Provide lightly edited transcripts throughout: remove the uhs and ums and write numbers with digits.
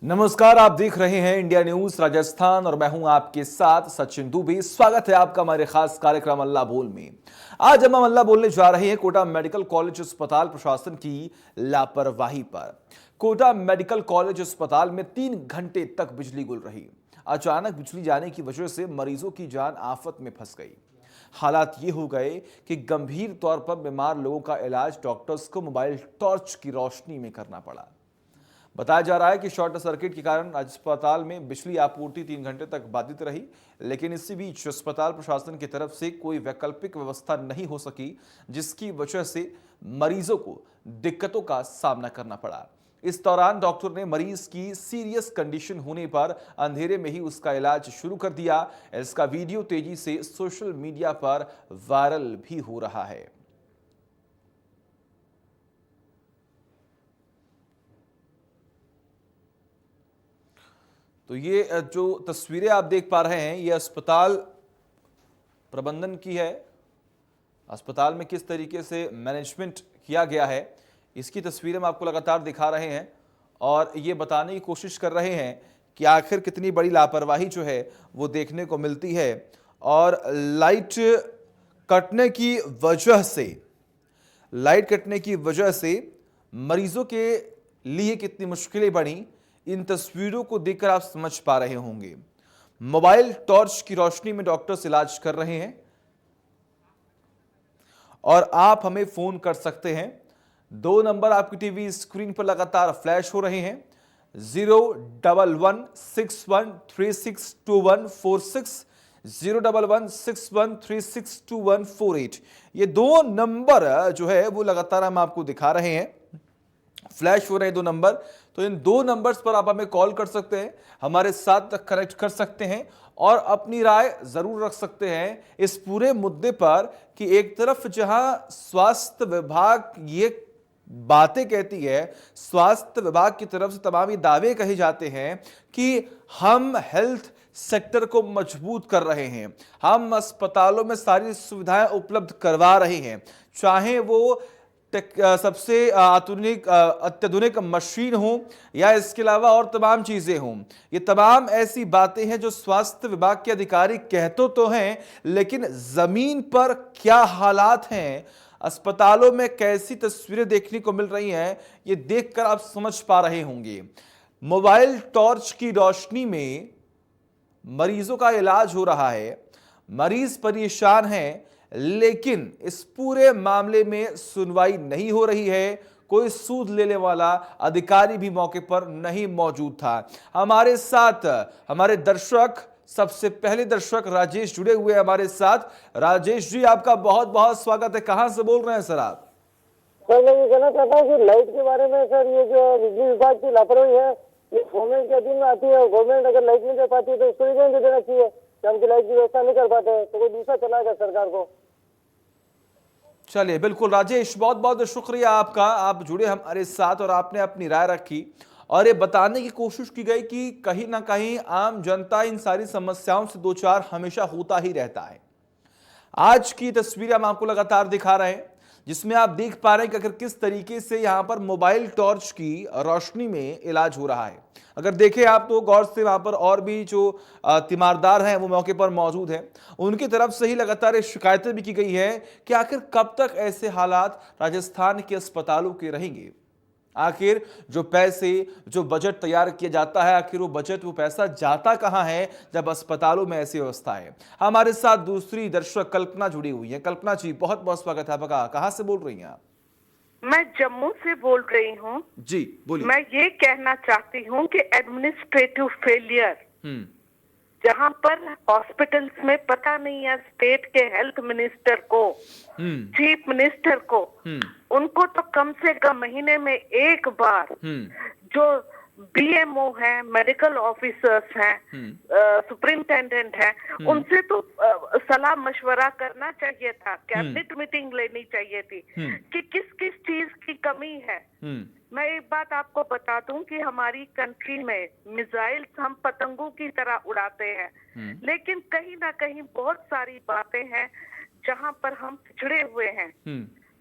नमस्कार, आप देख रहे हैं इंडिया न्यूज राजस्थान और मैं हूं आपके साथ सचिन दुबे। स्वागत है आपका हमारे खास कार्यक्रम अल्लाह बोल में। आज हम अल्लाह बोलने जा रहे हैं कोटा मेडिकल कॉलेज अस्पताल प्रशासन की लापरवाही पर। कोटा मेडिकल कॉलेज अस्पताल में 3 घंटे तक बिजली गुल रही। अचानक बिजली जाने की वजह से मरीजों की जान आफत में फंस गई। हालात ये हो गए कि गंभीर तौर पर बीमार लोगों का इलाज डॉक्टर्स को मोबाइल टॉर्च की रोशनी में करना पड़ा। बताया जा रहा है कि शॉर्ट सर्किट के कारण अस्पताल में बिजली आपूर्ति 3 घंटे तक बाधित रही, लेकिन इसी बीच अस्पताल प्रशासन की तरफ से कोई वैकल्पिक व्यवस्था नहीं हो सकी, जिसकी वजह से मरीजों को दिक्कतों का सामना करना पड़ा। इस दौरान डॉक्टर ने मरीज की सीरियस कंडीशन होने पर अंधेरे में ही उसका इलाज शुरू कर दिया। इसका वीडियो तेजी से सोशल मीडिया पर वायरल भी हो रहा है। तो ये जो तस्वीरें आप देख पा रहे हैं, ये अस्पताल प्रबंधन की है। अस्पताल में किस तरीके से मैनेजमेंट किया गया है, इसकी तस्वीरें हम आपको लगातार दिखा रहे हैं और ये बताने की कोशिश कर रहे हैं कि आखिर कितनी बड़ी लापरवाही जो है वो देखने को मिलती है। और लाइट कटने की वजह से मरीजों के लिए कितनी मुश्किलें बढ़ी, इन तस्वीरों को देखकर आप समझ पा रहे होंगे। मोबाइल टॉर्च की रोशनी में डॉक्टर्स इलाज कर रहे हैं और आप हमें फोन कर सकते हैं। 2 नंबर आपकी टीवी स्क्रीन पर लगातार फ्लैश हो रहे हैं। 01161362146, 01161362148। ये 2 नंबर जो है वो लगातार हम आपको दिखा रहे हैं, फ्लैश हो रहे हैं 2 नंबर। तो इन 2 नंबर्स पर आप हमें कॉल कर सकते हैं, हमारे साथ कनेक्ट कर सकते हैं और अपनी राय जरूर रख सकते हैं इस पूरे मुद्दे पर कि एक तरफ जहां स्वास्थ्य विभाग ये बातें कहती है, स्वास्थ्य विभाग की तरफ से तमाम ये दावे कहे जाते हैं कि हम हेल्थ सेक्टर को मजबूत कर रहे हैं, हम अस्पतालों में सारी सुविधाएं उपलब्ध करवा रहे हैं, चाहे वो सबसे अत्याधुनिक मशीन हो या इसके अलावा और तमाम चीजें हों। ये तमाम ऐसी बातें हैं जो स्वास्थ्य विभाग के अधिकारी कहते तो हैं, लेकिन जमीन पर क्या हालात हैं, अस्पतालों में कैसी तस्वीरें देखने को मिल रही हैं, ये देखकर आप समझ पा रहे होंगे। मोबाइल टॉर्च की रोशनी में मरीजों का इलाज हो रहा है, मरीज परेशान हैं, लेकिन इस पूरे मामले में सुनवाई नहीं हो रही है। कोई सूद लेने वाला अधिकारी भी मौके पर नहीं मौजूद था। हमारे साथ हमारे दर्शक, सबसे पहले दर्शक राजेश जुड़े हुए हैं हमारे साथ। राजेश जी, आपका बहुत बहुत स्वागत है। कहां से बोल रहे हैं सर आप? सर, मैं ये कहना चाहता हूँ कि लाइट के बारे में सर, ये जो बिजली विभाग की लापरवाही है, ये गवर्नमेंट के अधीन में आती है। गवर्नमेंट अगर लाइट नहीं दे पाती है तो उसको रिजाइन दे देना चाहिए कि हमकी लाइट की व्यवस्था नहीं कर पाते, तो कोई दूसरा चलाएगा सरकार को। चलिए, बिल्कुल राजेश, बहुत बहुत शुक्रिया आपका, आप जुड़े हमारे साथ और आपने अपनी राय रखी और ये बताने की कोशिश की गई कि कहीं ना कहीं आम जनता इन सारी समस्याओं से दो चार हमेशा होता ही रहता है। आज की तस्वीर हम आपको लगातार दिखा रहे हैं, जिसमें आप देख पा रहे हैं कि अगर किस तरीके से यहां पर मोबाइल टॉर्च की रोशनी में इलाज हो रहा है। अगर देखें आप तो गौर से, वहां पर और भी जो तीमारदार हैं वो मौके पर मौजूद हैं, उनकी तरफ से ही लगातार ये शिकायतें भी की गई है कि आखिर कब तक ऐसे हालात राजस्थान के अस्पतालों के रहेंगे। आखिर जो पैसे, जो बजट तैयार किया जाता है, आखिर वो बजट, वो पैसा जाता कहां है जब अस्पतालों में ऐसी व्यवस्था है। हमारे साथ दूसरी दर्शक कल्पना जुड़ी हुई है। कल्पना जी, बहुत बहुत स्वागत है आपका। कहां से बोल रही हैं आप? मैं जम्मू से बोल रही हूँ जी बोलिए। मैं ये कहना चाहती हूँ कि एडमिनिस्ट्रेटिव फेलियर, जहाँ पर हॉस्पिटल्स में पता नहीं है, स्टेट के हेल्थ मिनिस्टर को, चीफ मिनिस्टर को, उनको तो कम से कम महीने में एक बार जो बीएमओ है, मेडिकल ऑफिसर्स हैं, सुपरिंटेंडेंट है, उनसे तो सलाह मशवरा करना चाहिए था, कैबिनेट मीटिंग लेनी चाहिए थी कि किस किस चीज की कमी है। मैं एक बात आपको बता दूं कि हमारी कंट्री में मिसाइल्स हम पतंगों की तरह उड़ाते हैं, लेकिन कहीं ना कहीं बहुत सारी बातें हैं जहां पर हम पिछड़े हुए हैं।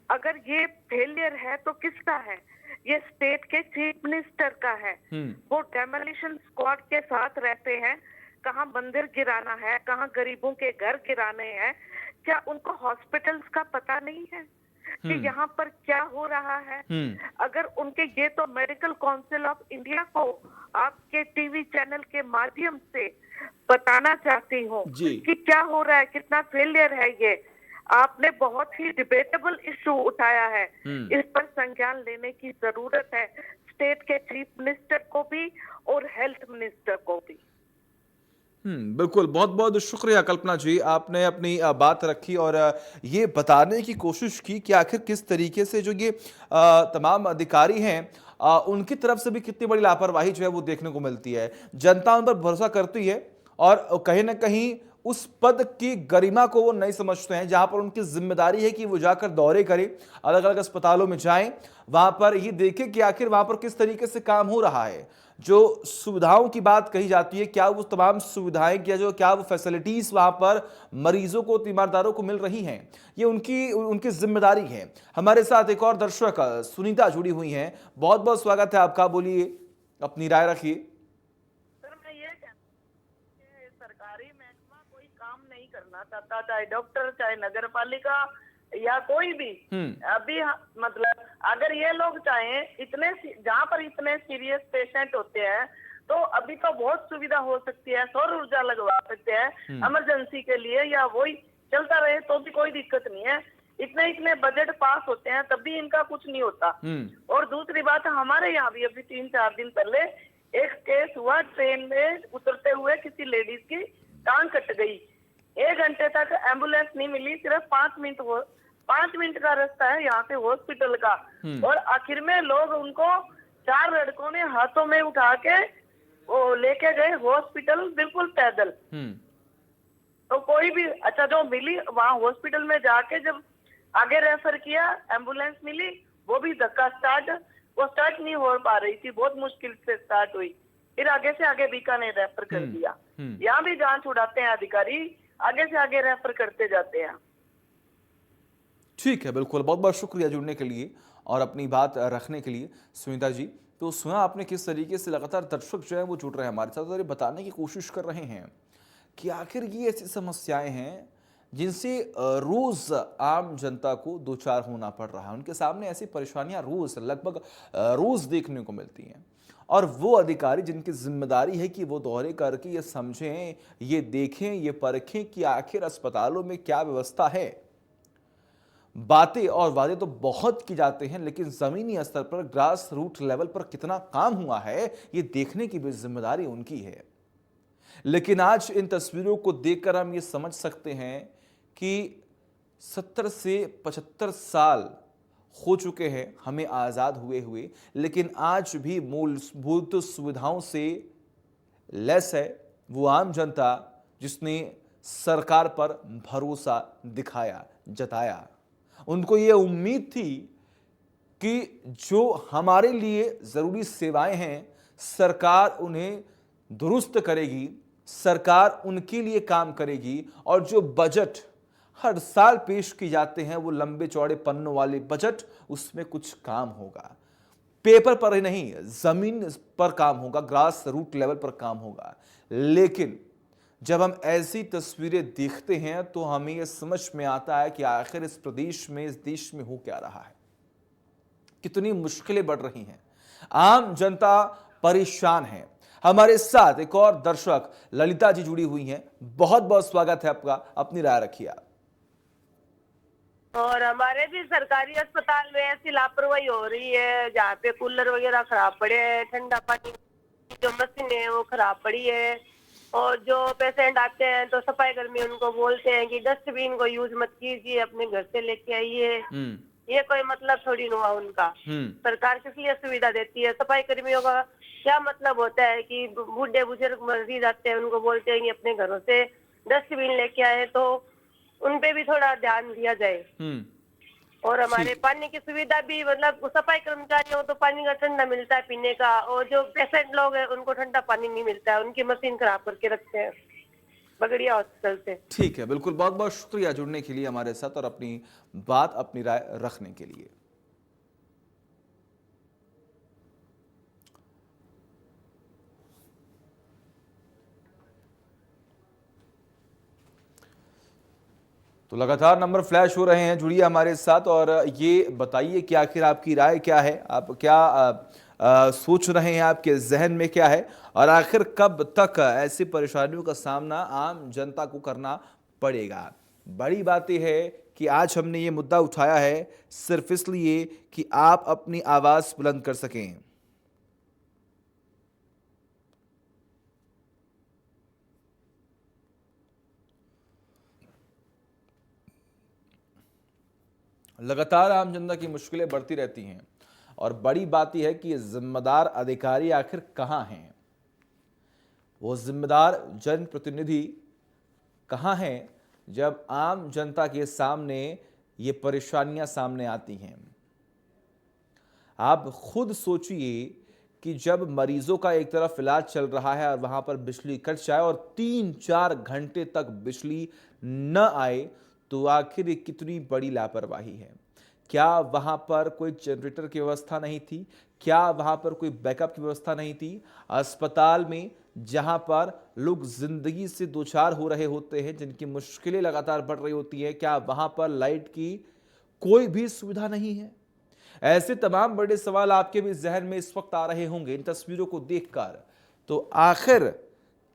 अगर ये फेलियर है तो किसका है? ये स्टेट के चीफ मिनिस्टर का है। वो डेमोलिशन स्क्वाड के साथ रहते हैं, कहाँ मंदिर गिराना है, कहाँ गरीबों के घर गिराने हैं। क्या उनको हॉस्पिटल्स का पता नहीं है कि यहाँ पर क्या हो रहा है? अगर उनके, ये तो मेडिकल काउंसिल ऑफ इंडिया को आपके टीवी चैनल के माध्यम से बताना चाहती हूँ कि क्या हो रहा है, कितना फेलियर है ये। आपने बहुत ही डिबेटेबल इशू उठाया है, इस पर संज्ञान लेने की जरूरत है, स्टेट के चीफ मिनिस्टर को भी और हेल्थ मिनिस्टर को भी। बिल्कुल, बहुत बहुत शुक्रिया कल्पना जी, आपने अपनी बात रखी और ये बताने की कोशिश की कि आखिर किस तरीके से जो ये तमाम अधिकारी हैं उनकी तरफ से भी कितनी बड़ी लापरवाही जो है वो देखने को मिलती है। जनता उन पर भरोसा करती है और कहीं ना कहीं उस पद की गरिमा को वो नहीं समझते हैं, जहां पर उनकी जिम्मेदारी है कि वो जाकर दौरे करें, अलग अलग अस्पतालों में जाएं, वहां पर ये देखें कि आखिर वहां पर किस तरीके से काम हो रहा है। जो सुविधाओं की बात कही जाती है, क्या वो तमाम सुविधाएं, क्या वो फैसिलिटीज वहां पर मरीजों को, तीमारदारों को मिल रही हैं, ये उनकी जिम्मेदारी है। हमारे साथ एक और दर्शक सुनीता जुड़ी हुई हैं, बहुत बहुत स्वागत है आपका, बोलिए, अपनी राय रखिए। सर, मैं ये कहती हूँ कि सरकारी महकमा कोई काम नहीं करना चाहता, चाहे डॉक्टर, चाहे नगर पालिका या कोई भी। अभी मतलब अगर ये लोग चाहें, इतने जहाँ पर इतने सीरियस पेशेंट होते हैं तो अभी तो बहुत सुविधा हो सकती है, सौर ऊर्जा लगवा सकते हैं इमरजेंसी के लिए, या वही चलता रहे तो भी कोई दिक्कत नहीं है। इतने इतने बजट पास होते हैं तब भी इनका कुछ नहीं होता। और दूसरी बात, हमारे यहाँ भी अभी 3-4 दिन पहले एक केस हुआ, ट्रेन में उतरते हुए किसी लेडीज की टांग कट गई, 1 घंटे तक एम्बुलेंस नहीं मिली, सिर्फ 5 मिनट का रास्ता है यहाँ से हॉस्पिटल का। और आखिर में लोग उनको 4 लड़कों ने हाथों में उठा के वो लेके गए हॉस्पिटल, बिल्कुल पैदल। तो कोई भी, अच्छा जो मिली वहाँ हॉस्पिटल में जाके जब आगे रेफर किया, एम्बुलेंस मिली, वो भी धक्का स्टार्ट नहीं हो पा रही थी, बहुत मुश्किल से स्टार्ट हुई, फिर आगे से आगे बीकानेर रेफर कर दिया। यहाँ भी जान छुड़ाते हैं अधिकारी, आगे से आगे रेफर करते जाते हैं। ठीक है, बिल्कुल, बहुत बहुत शुक्रिया जुड़ने के लिए और अपनी बात रखने के लिए सुनीता जी। तो सुना आपने किस तरीके से लगातार दर्शक जो है वो जुड़ रहे हैं हमारे साथ और ये बताने की कोशिश कर रहे हैं कि आखिर ये ऐसी समस्याएं हैं जिनसे रोज आम जनता को दो चार होना पड़ रहा है। उनके सामने ऐसी परेशानियां लगभग रोज देखने को मिलती हैं और वो अधिकारी जिनकी जिम्मेदारी है कि वो दौरे करके ये समझें, ये देखें, ये परखें कि आखिर अस्पतालों में क्या व्यवस्था है। बातें और वादे तो बहुत की जाते हैं, लेकिन जमीनी स्तर पर, ग्रास रूट लेवल पर कितना काम हुआ है ये देखने की भी जिम्मेदारी उनकी है। लेकिन आज इन तस्वीरों को देखकर हम ये समझ सकते हैं कि 70 से 75 साल हो चुके हैं हमें आज़ाद हुए, लेकिन आज भी मूलभूत सुविधाओं से लेस है वो आम जनता जिसने सरकार पर भरोसा दिखाया, जताया। उनको ये उम्मीद थी कि जो हमारे लिए ज़रूरी सेवाएं हैं सरकार उन्हें दुरुस्त करेगी, सरकार उनके लिए काम करेगी और जो बजट हर साल पेश किए जाते हैं वो लंबे चौड़े पन्नों वाले बजट, उसमें कुछ काम होगा। पेपर पर ही नहीं, जमीन पर काम होगा, ग्रास रूट लेवल पर काम होगा। लेकिन जब हम ऐसी तस्वीरें देखते हैं तो हमें यह समझ में आता है कि आखिर इस प्रदेश में, इस देश में हो क्या रहा है, कितनी मुश्किलें बढ़ रही हैं, आम जनता परेशान है। हमारे साथ एक और दर्शक ललिता जी जुड़ी हुई हैं, बहुत बहुत स्वागत है आपका, अपनी राय रखिए आप। और हमारे भी सरकारी अस्पताल में ऐसी लापरवाही हो रही है, जहाँ पे कूलर वगैरह खराब पड़े हैं, ठंडा पानी की जो मशीन है वो खराब पड़ी है, और जो पेशेंट आते हैं तो सफाई कर्मी उनको बोलते हैं कि डस्टबिन को यूज मत कीजिए, अपने घर से लेके आइए। ये कोई मतलब थोड़ी न हुआ उनका। सरकार किस लिए सुविधा देती है? सफाई कर्मियों का क्या मतलब होता है कि बूढ़े बुजुर्ग मरीज आते हैं, उनको बोलते हैं कि अपने घरों से डस्टबिन लेके आए, तो उनपे भी थोड़ा ध्यान दिया जाए। और हमारे पानी की सुविधा भी, मतलब सफाई कर्मचारियों तो पानी का ठंडा मिलता है पीने का, और जो पेशेंट लोग हैं उनको ठंडा पानी नहीं मिलता है, उनकी मशीन खराब करके रखते हैं बगड़िया हॉस्पिटल से। ठीक है, बिल्कुल, बहुत बहुत शुक्रिया जुड़ने के लिए हमारे साथ और अपनी बात, अपनी राय रखने के लिए। तो लगातार नंबर फ्लैश हो रहे हैं, जुड़िए हमारे साथ और ये बताइए कि आखिर आपकी राय क्या है, आप क्या सोच रहे हैं, आपके जहन में क्या है और आखिर कब तक ऐसी परेशानियों का सामना आम जनता को करना पड़ेगा। बड़ी बात यह है कि आज हमने ये मुद्दा उठाया है सिर्फ इसलिए कि आप अपनी आवाज बुलंद कर सकें। लगातार आम जनता की मुश्किलें बढ़ती रहती हैं और बड़ी बात यह है कि जिम्मेदार अधिकारी आखिर कहां हैं, वो जिम्मेदार जनप्रतिनिधि कहां हैं जब आम जनता के सामने ये परेशानियां सामने आती हैं। आप खुद सोचिए कि जब मरीजों का एक तरफ इलाज चल रहा है और वहां पर बिजली कट जाए और 3-4 घंटे तक बिजली न आए तो आखिर ये कितनी बड़ी लापरवाही है। क्या वहां पर कोई जनरेटर की व्यवस्था नहीं थी? क्या वहां पर कोई बैकअप की व्यवस्था नहीं थी? अस्पताल में जहां पर लोग जिंदगी से दो चार हो रहे होते हैं, जिनकी मुश्किलें लगातार बढ़ रही होती हैं, क्या वहां पर लाइट की कोई भी सुविधा नहीं है? ऐसे तमाम बड़े सवाल आपके भी जहन में इस वक्त आ रहे होंगे इन तस्वीरों को देखकर। तो आखिर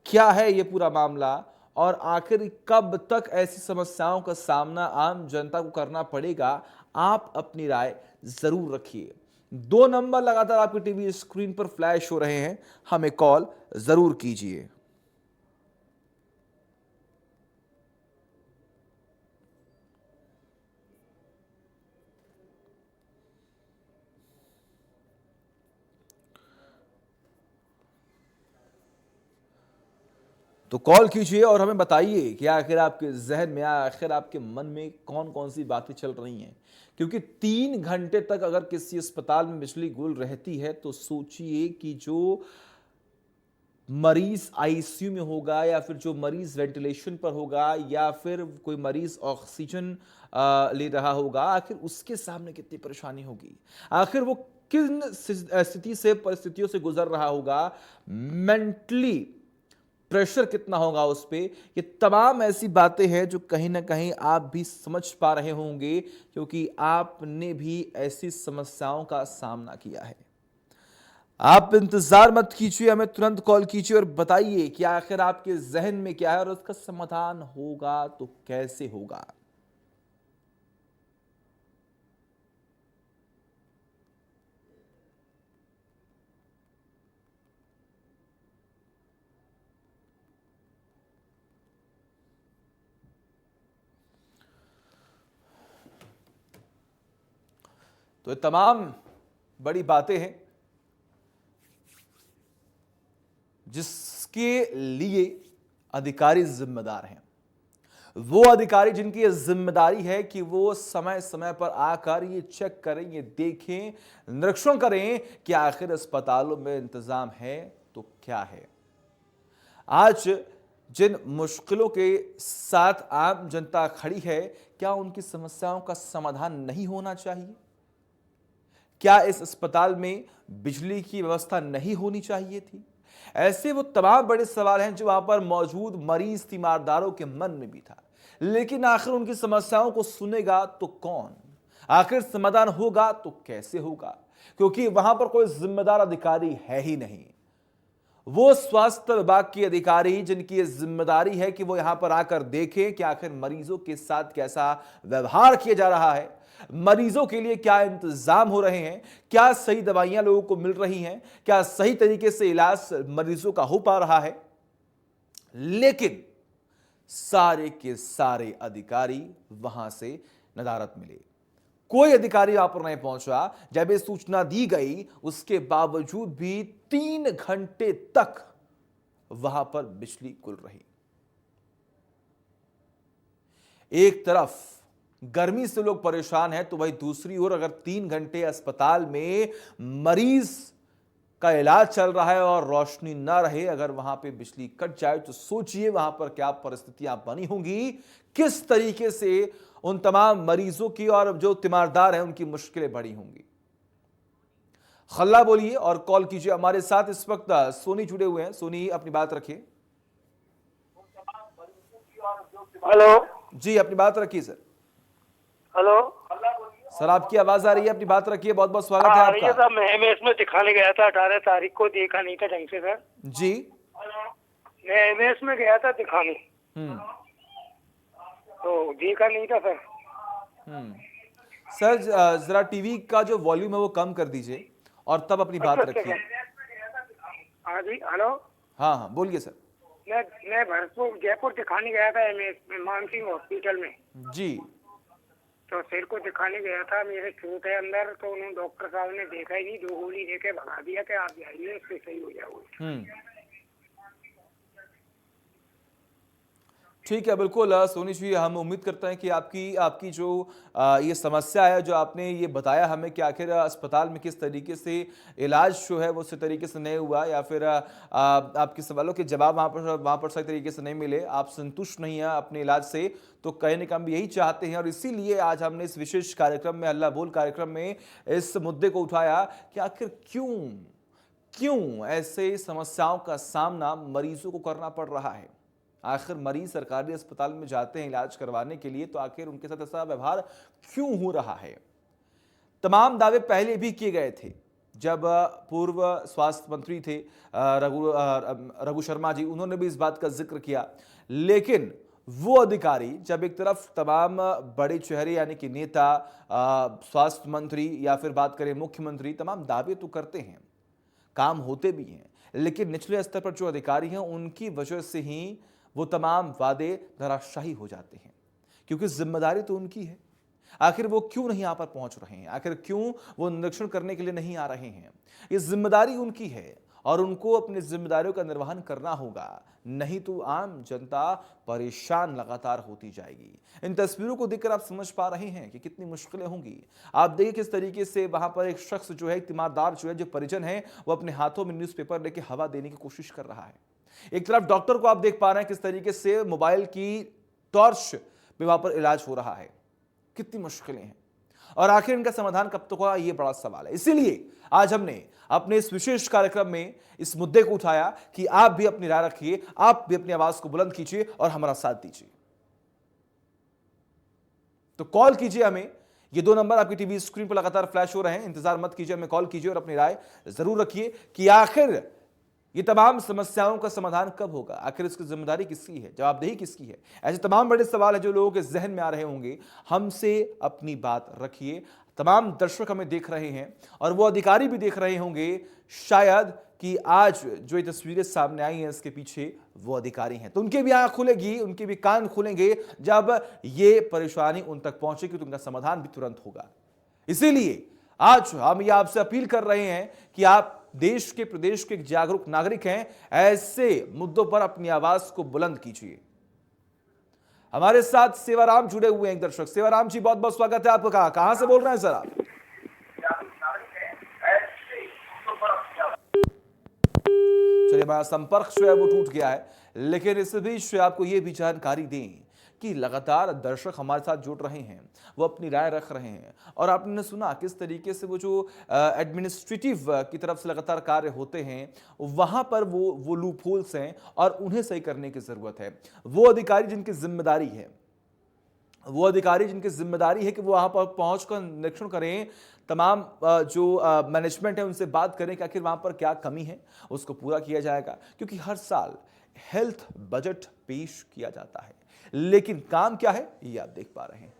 क्या है ये पूरा मामला और आखिर कब तक ऐसी समस्याओं का सामना आम जनता को करना पड़ेगा? आप अपनी राय जरूर रखिए। 2 नंबर लगातार आपकी टीवी स्क्रीन पर फ्लैश हो रहे हैं, हमें कॉल जरूर कीजिए। तो कॉल कीजिए और हमें बताइए कि आखिर आपके जहन में, आखिर आपके मन में कौन कौन सी बातें चल रही हैं। क्योंकि 3 घंटे तक अगर किसी अस्पताल में बिजली गुल रहती है तो सोचिए कि जो मरीज आईसीयू में होगा या फिर जो मरीज वेंटिलेशन पर होगा या फिर कोई मरीज ऑक्सीजन ले रहा होगा, आखिर उसके सामने कितनी परेशानी होगी। आखिर वो किन परिस्थितियों से गुजर रहा होगा, मेंटली प्रेशर कितना होगा उस पे। ये तमाम ऐसी बातें हैं जो कहीं ना कहीं आप भी समझ पा रहे होंगे क्योंकि आपने भी ऐसी समस्याओं का सामना किया है। आप इंतजार मत कीजिए, हमें तुरंत कॉल कीजिए और बताइए कि आखिर आपके जहन में क्या है और उसका समाधान होगा तो कैसे होगा। तो ये तमाम बड़ी बातें हैं जिसके लिए अधिकारी जिम्मेदार हैं। वो अधिकारी जिनकी ये जिम्मेदारी है कि वो समय समय पर आकर ये चेक करें, ये देखें, निरीक्षण करें कि आखिर अस्पतालों में इंतजाम है तो क्या है। आज जिन मुश्किलों के साथ आम जनता खड़ी है, क्या उनकी समस्याओं का समाधान नहीं होना चाहिए? क्या इस अस्पताल में बिजली की व्यवस्था नहीं होनी चाहिए थी? ऐसे वो तमाम बड़े सवाल हैं जो वहां पर मौजूद मरीज तीमारदारों के मन में भी था। लेकिन आखिर उनकी समस्याओं को सुनेगा तो कौन? आखिर समाधान होगा तो कैसे होगा? क्योंकि वहां पर कोई जिम्मेदार अधिकारी है ही नहीं। वो स्वास्थ्य विभाग के अधिकारी जिनकी ये जिम्मेदारी है कि वो यहां पर आकर देखें कि आखिर मरीजों के साथ कैसा व्यवहार किया जा रहा है, मरीजों के लिए क्या इंतजाम हो रहे हैं, क्या सही दवाइयां लोगों को मिल रही हैं, क्या सही तरीके से इलाज मरीजों का हो पा रहा है। लेकिन सारे के सारे अधिकारी वहां से नदारद मिले। कोई अधिकारी वहां पर नहीं पहुंचा। जब ये सूचना दी गई उसके बावजूद भी 3 घंटे तक वहां पर बिजली गुल रही। एक तरफ गर्मी से लोग परेशान हैं तो वही दूसरी ओर अगर 3 घंटे अस्पताल में मरीज का इलाज चल रहा है और रोशनी ना रहे, अगर वहां पे बिजली कट जाए तो सोचिए वहां पर क्या परिस्थितियां बनी होंगी, किस तरीके से उन तमाम मरीजों की और जो तीमारदार हैं उनकी मुश्किलें बढ़ी होंगी। खल्ला बोलिए और कॉल कीजिए। हमारे साथ इस वक्त सोनी जुड़े हुए हैं। सोनी, अपनी बात रखिए। हेलो जी, अपनी बात रखिए सर। हेलो। सर आपकी आवाज आ रही है, अपनी बात रखिए। बहुत बहुत स्वागत है आ रही है आपका। सर। मैं इसमें दिखाने गया था 18 तारीख को, देखा नहीं था ढंग से सर। जी। मैं एमएस में गया था दिखाने, हम्म तो देखा नहीं था सर। हम्म सर, जरा टीवी का जो वॉल्यूम है वो कम कर दीजिए और तब अपनी अच्छा बात अच्छा रखिए। सर। हाँ जी। हेलो। हाँ हाँ, बोलिए सर। मैं भरतपुर जयपुर दिखाने गया था एमएस में, मानसिंह हॉस्पिटल में। जी। तो सिर को दिखाने गया था, मेरे चोट है अंदर। तो उन्होंने डॉक्टर साहब ने देखा ही नहीं, 2 गोली देके भगा दिया कि आप जाइए, इससे सही हो जाओगे। ठीक है, बिल्कुल सोनी जी, हम उम्मीद करते हैं कि आपकी आपकी जो ये समस्या है, जो आपने ये बताया हमें कि आखिर अस्पताल में किस तरीके से इलाज जो है वो उसी तरीके से नहीं हुआ, या फिर आपके सवालों के जवाब वहाँ पर सही तरीके से नहीं मिले, आप संतुष्ट नहीं हैं अपने इलाज से, तो कहीं ना कहीं हम यही चाहते हैं और इसीलिए आज हमने इस विशेष कार्यक्रम में, अल्लाह बोल कार्यक्रम में, इस मुद्दे को उठाया कि आखिर क्यों ऐसे समस्याओं का सामना मरीजों को करना पड़ रहा है। आखिर मरीज सरकारी अस्पताल में जाते हैं इलाज करवाने के लिए, तो आखिर उनके साथ ऐसा व्यवहार क्यों हो रहा है। तमाम दावे पहले भी किए गए थे जब पूर्व स्वास्थ्य मंत्री थे रघु शर्मा जी, उन्होंने भी इस बात का जिक्र किया। लेकिन वो अधिकारी जब एक तरफ तमाम बड़े चेहरे यानी कि नेता, स्वास्थ्य मंत्री या फिर बात करें मुख्यमंत्री, तमाम दावे तो करते हैं, काम होते भी हैं, लेकिन निचले स्तर पर जो अधिकारी हैं उनकी वजह से ही वो तमाम वादे धराशायी हो जाते हैं, क्योंकि जिम्मेदारी तो उनकी है। आखिर वो क्यों नहीं यहाँ पर पहुंच रहे हैं, आखिर क्यों वो निरीक्षण करने के लिए नहीं आ रहे हैं, ये जिम्मेदारी उनकी है और उनको अपनी जिम्मेदारियों का निर्वहन करना होगा, नहीं तो आम जनता परेशान लगातार होती जाएगी। इन तस्वीरों को देखकर आप समझ पा रहे हैं कि कितनी मुश्किलें होंगी। आप देखिए किस तरीके से वहां पर एक शख्स जो है, तीमारदार जो है, जो परिजन है, वो अपने हाथों में न्यूज़पेपर लेके हवा देने की कोशिश कर रहा है। एक तरफ डॉक्टर को आप देख पा रहे हैं किस तरीके से मोबाइल की टॉर्च में वहां पर इलाज हो रहा है। कितनी मुश्किलें हैं और आखिर इनका समाधान कब तक होगा, ये बड़ा सवाल है। इसीलिए आज हमने अपने इस विशेष कार्यक्रम में इस मुद्दे को उठाया कि आप भी अपनी राय रखिए, आप भी अपनी आवाज को बुलंद कीजिए और हमारा साथ दीजिए। तो कॉल कीजिए हमें, ये 2 नंबर आपकी टीवी स्क्रीन पर लगातार फ्लैश हो रहे हैं, इंतजार मत कीजिए, हमें कॉल कीजिए और अपनी राय जरूर रखिए कि आखिर ये तमाम समस्याओं का समाधान कब होगा, आखिर इसकी जिम्मेदारी किसकी है, जवाबदेही किसकी है। ऐसे तमाम बड़े सवाल है जो लोगों के जहन में आ रहे होंगे। हमसे अपनी बात रखिए। तमाम दर्शक हमें देख रहे हैं और वो अधिकारी भी देख रहे होंगे शायद कि आज जो ये तस्वीरें सामने आई हैं इसके पीछे वो अधिकारी हैं, तो उनके भी आंख खुलेगी, उनके भी कान खुलेंगे जब ये परेशानी उन तक पहुंचेगी, तो उनका समाधान भी तुरंत होगा। इसीलिए आज हम ये आपसे अपील कर रहे हैं कि आप देश के, प्रदेश के एक जागरूक नागरिक हैं, ऐसे मुद्दों पर अपनी आवाज को बुलंद कीजिए। हमारे साथ सेवाराम जुड़े हुए हैं, एक दर्शक। सेवाराम जी, बहुत बहुत स्वागत है आपका। कहां से बोल रहे हैं सर आप? चलिए, हमारा संपर्क जो है वो टूट गया है, लेकिन इस बीच आपको ये भी जानकारी दें कि लगातार दर्शक हमारे साथ जुड़ रहे हैं, वो अपनी राय रख रहे हैं और आपने सुना किस तरीके से वो जो एडमिनिस्ट्रेटिव की तरफ से लगातार कार्य होते हैं, वहां पर वो लूप होल्स हैं और उन्हें सही करने की जरूरत है। वो अधिकारी जिनकी जिम्मेदारी है कि वो वहां पर पहुंचकर निरीक्षण करें, तमाम जो मैनेजमेंट है उनसे बात करें कि आखिर वहां पर क्या कमी है, उसको पूरा किया जाएगा। क्योंकि हर साल हेल्थ बजट पेश किया जाता है, लेकिन काम क्या है ये आप देख पा रहे हैं।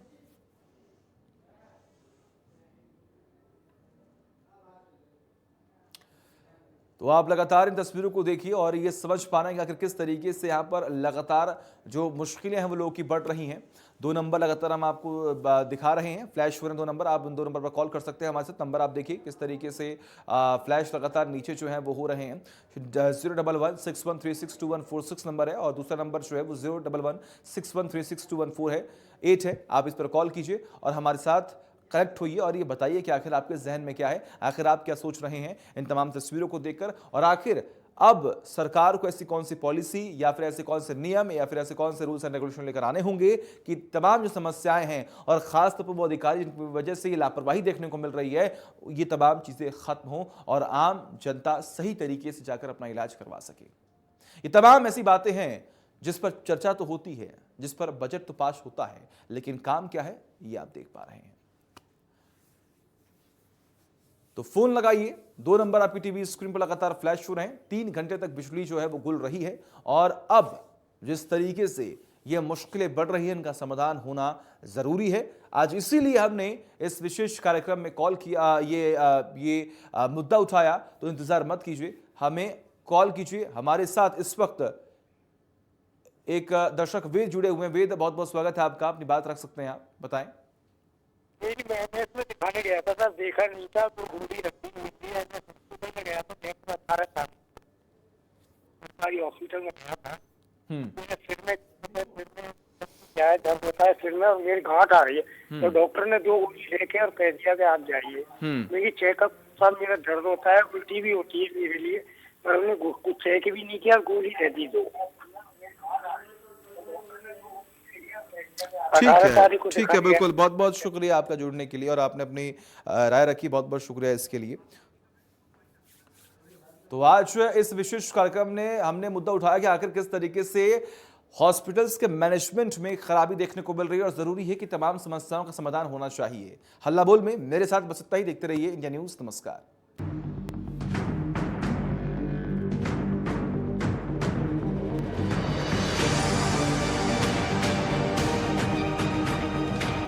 तो आप लगातार इन तस्वीरों को देखिए और ये समझ पाना है कि आखिर किस तरीके से यहाँ पर लगातार जो मुश्किलें हैं वो लोगों की बढ़ रही हैं। 2 नंबर लगातार हम आपको दिखा रहे हैं, फ्लैश हो रहे हैं 2 नंबर, आप उन 2 नंबर पर कॉल कर सकते हैं हमारे साथ। नंबर आप देखिए किस तरीके से फ्लैश लगातार नीचे जो है वो हो रहे हैं। 0116136136214 नंबर है और दूसरा नंबर जो है वो 0116136136214 है, 8 है। आप इस पर कॉल कीजिए और हमारे साथ कनेक्ट होइए और ये बताइए कि आखिर आपके जहन में क्या है, आखिर आप क्या सोच रहे हैं इन तमाम तस्वीरों को देखकर, और आखिर अब सरकार को ऐसी कौन सी पॉलिसी या फिर ऐसे कौन से नियम या फिर ऐसे कौन से रूल्स एंड रेगुलेशन लेकर आने होंगे कि तमाम जो समस्याएं हैं और खास तौर पर वो अधिकारी जिनकी वजह से ये लापरवाही देखने को मिल रही है, ये तमाम चीजें खत्म हो और आम जनता सही तरीके से जाकर अपना इलाज करवा सके। ये तमाम ऐसी बातें हैं जिस पर चर्चा तो होती है, जिस पर बजट तो पास होता है, लेकिन काम क्या है ये आप देख पा रहे हैं। तो फोन लगाइए, 2 नंबर आपकी टीवी स्क्रीन पर लगातार फ्लैश हो रहे हैं। 3 घंटे तक बिजली जो है वो गुल रही है और अब जिस तरीके से ये मुश्किलें बढ़ रही हैं, इनका समाधान होना जरूरी है। आज इसीलिए हमने इस विशेष कार्यक्रम में कॉल किया, ये मुद्दा उठाया। तो इंतजार मत कीजिए, हमें कॉल कीजिए। हमारे साथ इस वक्त एक दर्शक वेद जुड़े हुए हैं। वेद, बहुत बहुत स्वागत है आपका, अपनी बात रख सकते हैं आप, बताएं। मेरी मैंने इसमें दिखाने गया था सर, देखा नहीं था तो गोली रखी हुई थी। मैं हॉस्पिटल में गया था, बैंक में 18 साल सरकारी हॉस्पिटल में गया था। मेरे सिर में क्या है, दर्द होता है सिर में और मेरी गांठ आ रही है। तो डॉक्टर ने 2 गोली लेके और कह दिया कि आप जाइए। मेरी चेकअप सब, मेरा दर्द होता है, उल्टी भी होती है मेरे लिए, पर उन्होंने कुछ चेक भी नहीं किया, गोली दे दी 2। ठीक है, बिल्कुल। बहुत बहुत शुक्रिया आपका जुड़ने के लिए और आपने अपनी राय रखी, बहुत बहुत शुक्रिया इसके लिए। तो आज इस विशेष कार्यक्रम ने हमने मुद्दा उठाया कि आखिर किस तरीके से हॉस्पिटल्स के मैनेजमेंट में खराबी देखने को मिल रही है और जरूरी है कि तमाम समस्याओं का समाधान होना चाहिए। हल्ला बोल में मेरे साथ बस इतना ही। देखते रहिए इंडिया न्यूज। नमस्कार।